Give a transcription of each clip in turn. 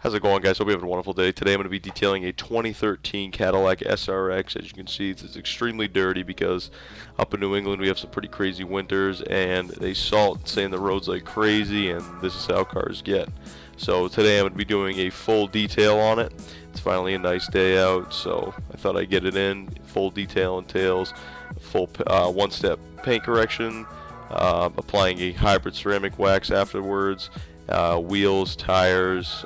How's it going, guys? Hope you have a wonderful day. Today I'm going to be detailing a 2013 Cadillac SRX. As you can see, it's extremely dirty because up in New England we have some pretty crazy winters and they salt sand the roads like crazy, and this is how cars get. So today I'm going to be doing a full detail on it. It's finally a nice day out, so I thought I'd get it in. Full detail entails a full one-step paint correction, applying a hybrid ceramic wax afterwards, wheels, tires,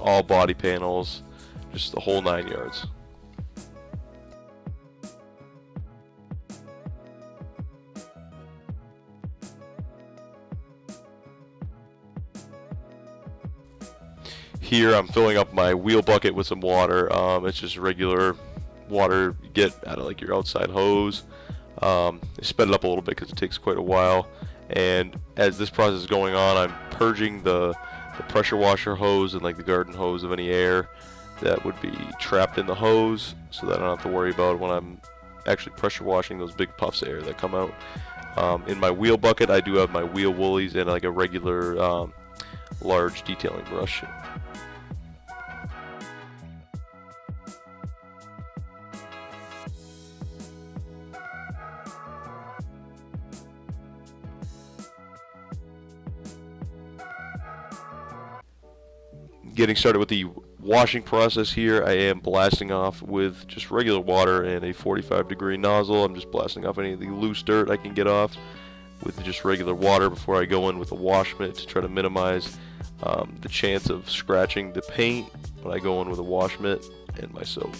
all body panels, just the whole 9 yards. Here I'm filling up my wheel bucket with some water. It's just regular water you get out of like your outside hose. I sped it up a little bit because it takes quite a while. And as this process is going on, I'm purging the pressure washer hose and like the garden hose of any air that would be trapped in the hose, so that I don't have to worry about when I'm actually pressure washing those big puffs of air that come out. In my wheel bucket, I do have my wheel woolies and like a regular large detailing brush. Getting started with the washing process here, I am blasting off with just regular water and a 45-degree nozzle. I'm just blasting off any of the loose dirt I can get off with just regular water before I go in with a wash mitt to try to minimize the chance of scratching the paint when I go in with a wash mitt and my soap.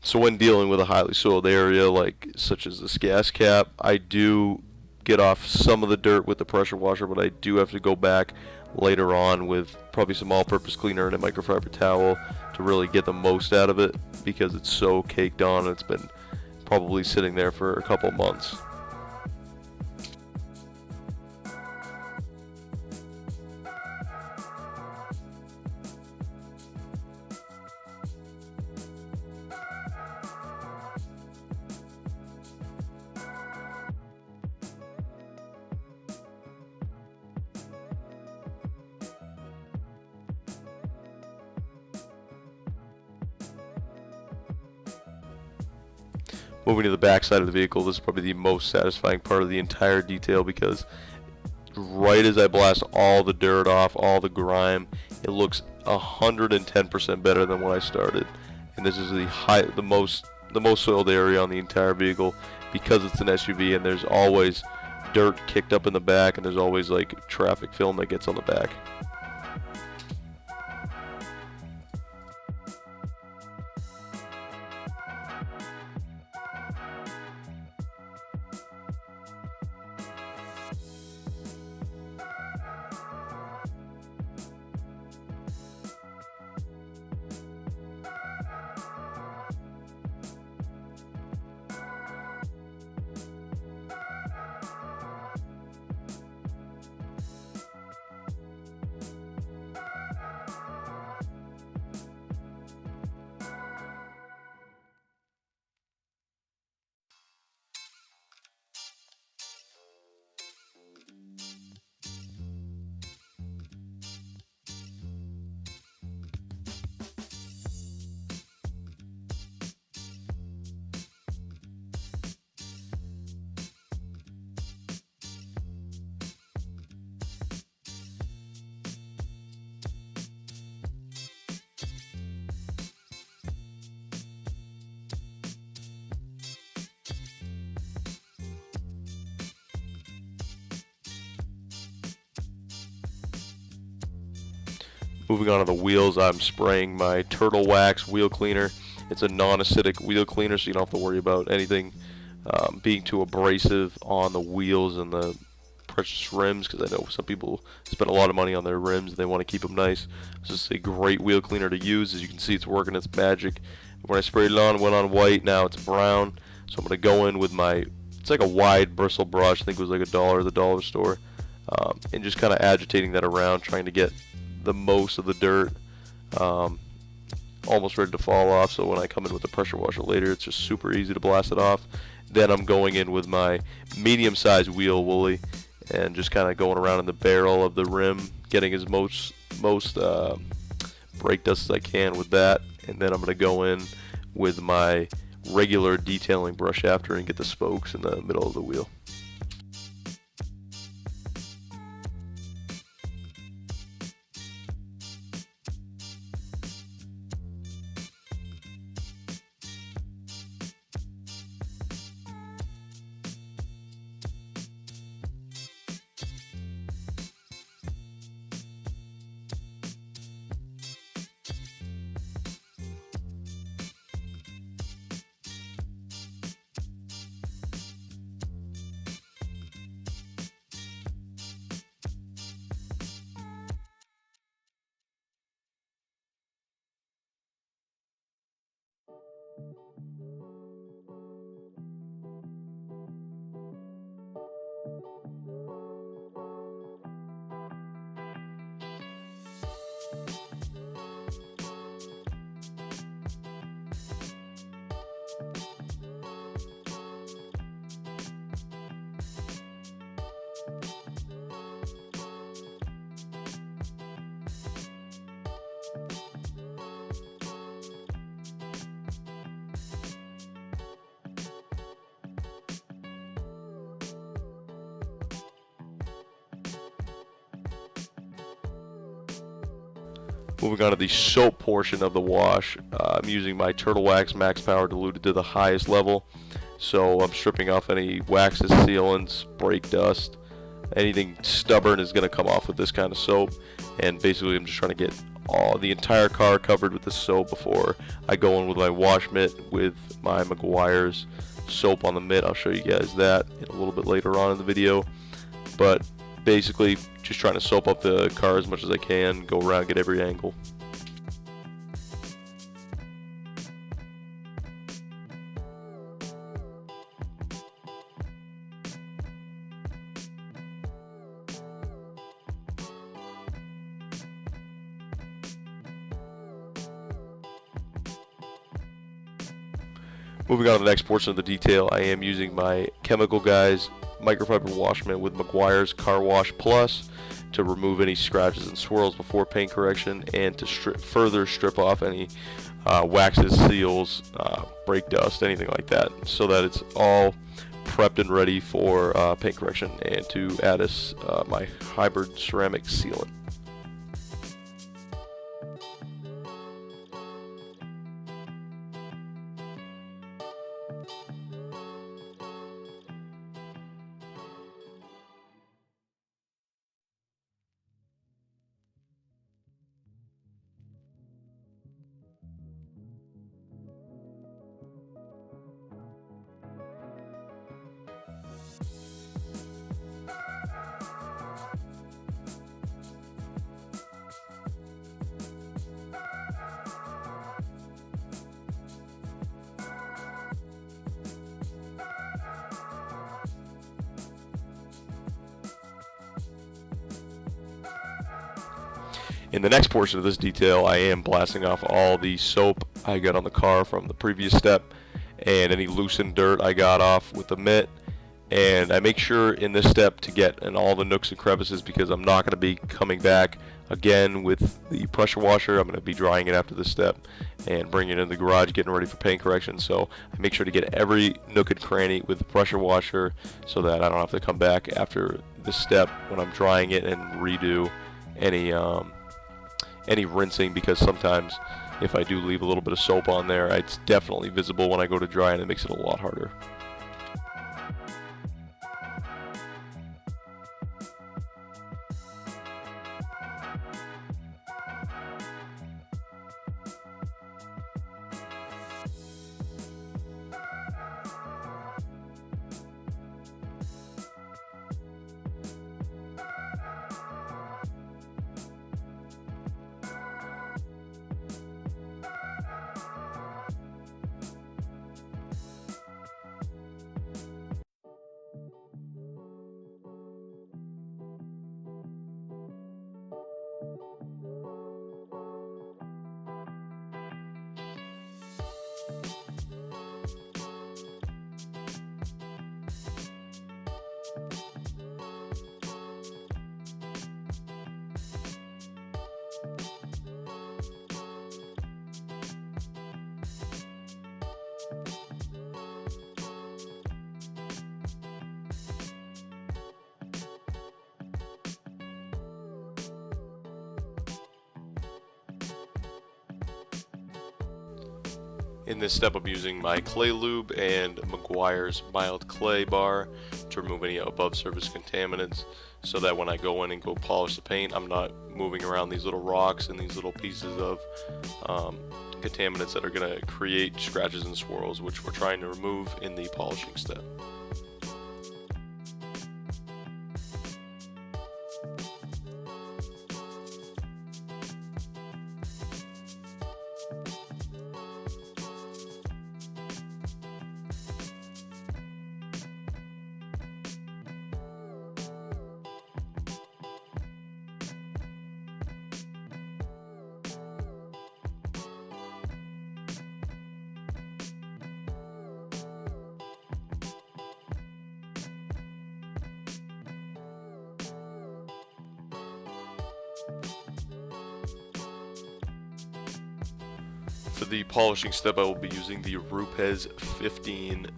So when dealing with a highly soiled area, like such as this gas cap, I do get off some of the dirt with the pressure washer, but I do have to go back later on with probably some all-purpose cleaner and a microfiber towel to really get the most out of it, because it's so caked on and it's been probably sitting there for a couple months. Moving to the back side of the vehicle, this is probably the most satisfying part of the entire detail, because right as I blast all the dirt off, all the grime, it looks 110% better than when I started. And this is the most soiled area on the entire vehicle, because it's an SUV and there's always dirt kicked up in the back, and there's always like traffic film that gets on the back. Moving on to the wheels, I'm spraying my Turtle Wax wheel cleaner. It's a non-acidic wheel cleaner, so you don't have to worry about anything being too abrasive on the wheels and the precious rims, because I know some people spend a lot of money on their rims and they want to keep them nice. This is a great wheel cleaner to use. As you can see, it's working its magic. When I sprayed it on, it went on white. Now it's brown. So I'm going to go in with my, it's like a wide bristle brush. I think it was like $1 at the dollar store. And just kind of agitating that around, trying to get the most of the dirt almost ready to fall off. So when I come in with the pressure washer later, it's just super easy to blast it off. Then I'm going in with my medium-sized wheel woolly and just kind of going around in the barrel of the rim, getting as most brake dust as I can with that. And then I'm going to go in with my regular detailing brush after and get the spokes in the middle of the wheel. Moving on to the soap portion of the wash, I'm using my Turtle Wax Max Power diluted to the highest level. So I'm stripping off any waxes, sealants, brake dust. Anything stubborn is going to come off with this kind of soap. And basically I'm just trying to get the entire car covered with the soap before I go in with my wash mitt with my Meguiar's soap on the mitt. I'll show you guys that a little bit later on in the video. But basically just trying to soap up the car as much as I can, go around, get every angle. Moving on to the next portion of the detail, I am using my Chemical Guys microfiber wash mitt with Meguiar's Car Wash Plus to remove any scratches and swirls before paint correction, and to further strip off any waxes, seals, brake dust, anything like that, so that it's all prepped and ready for paint correction, and to add my hybrid ceramic sealant. In the next portion of this detail, I am blasting off all the soap I got on the car from the previous step and any loosened dirt I got off with the mitt. And I make sure in this step to get in all the nooks and crevices, because I'm not going to be coming back again with the pressure washer. I'm going to be drying it after this step and bringing it in the garage, getting ready for paint correction. So I make sure to get every nook and cranny with the pressure washer so that I don't have to come back after this step when I'm drying it and redo any rinsing, because sometimes if I do leave a little bit of soap on there, it's definitely visible when I go to dry, and it makes it a lot harder. In this step, I'm using my clay lube and Meguiar's mild clay bar to remove any above surface contaminants, so that when I go in and go polish the paint, I'm not moving around these little rocks and these little pieces of contaminants that are going to create scratches and swirls, which we're trying to remove in the polishing step. For the polishing step, I will be using the Rupes 15mm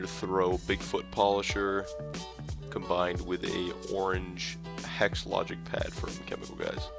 throw Bigfoot polisher combined with a orange Hex Logic pad from Chemical Guys.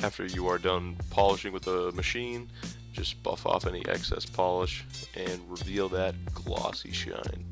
After you are done polishing with the machine, just buff off any excess polish and reveal that glossy shine.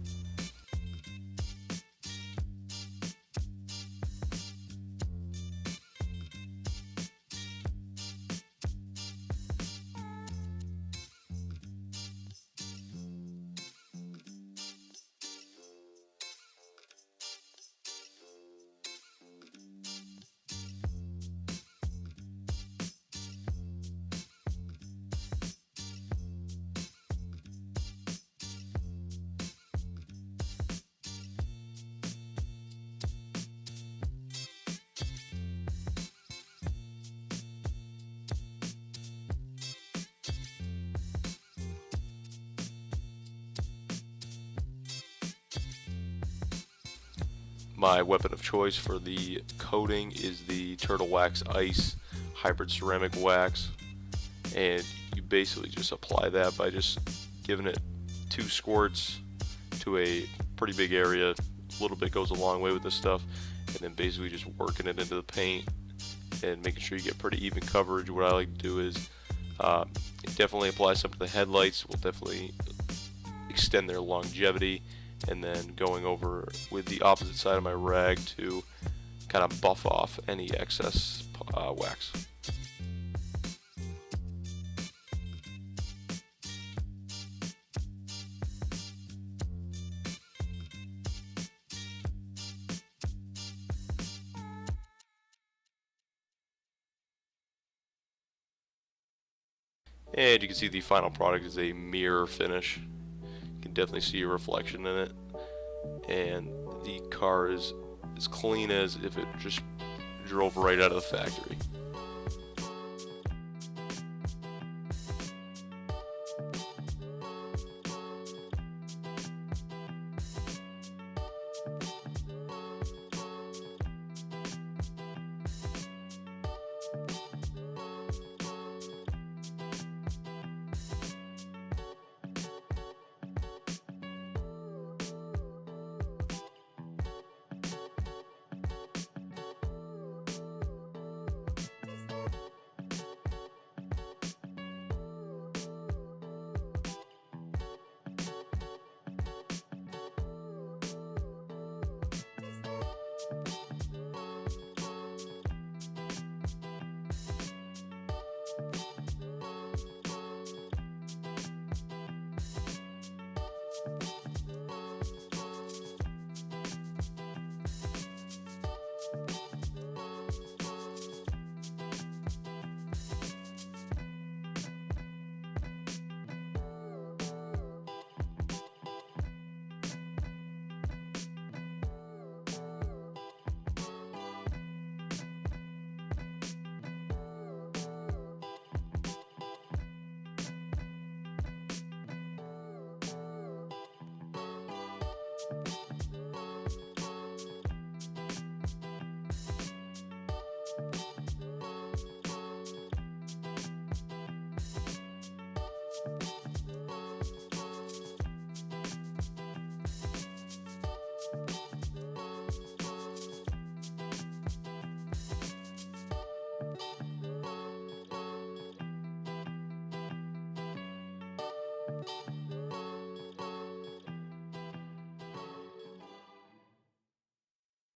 My weapon of choice for the coating is the Turtle Wax Ice Hybrid Ceramic Wax, and you basically just apply that by just giving it 2 squirts to a pretty big area. A little bit goes a long way with this stuff, and then basically just working it into the paint and making sure you get pretty even coverage. What I like to do is It definitely applies some to the headlights. Will definitely extend their longevity. And then going over with the opposite side of my rag to kind of buff off any excess wax. And you can see the final product is a mirror finish. You can definitely see a reflection in it. And the car is as clean as if it just drove right out of the factory.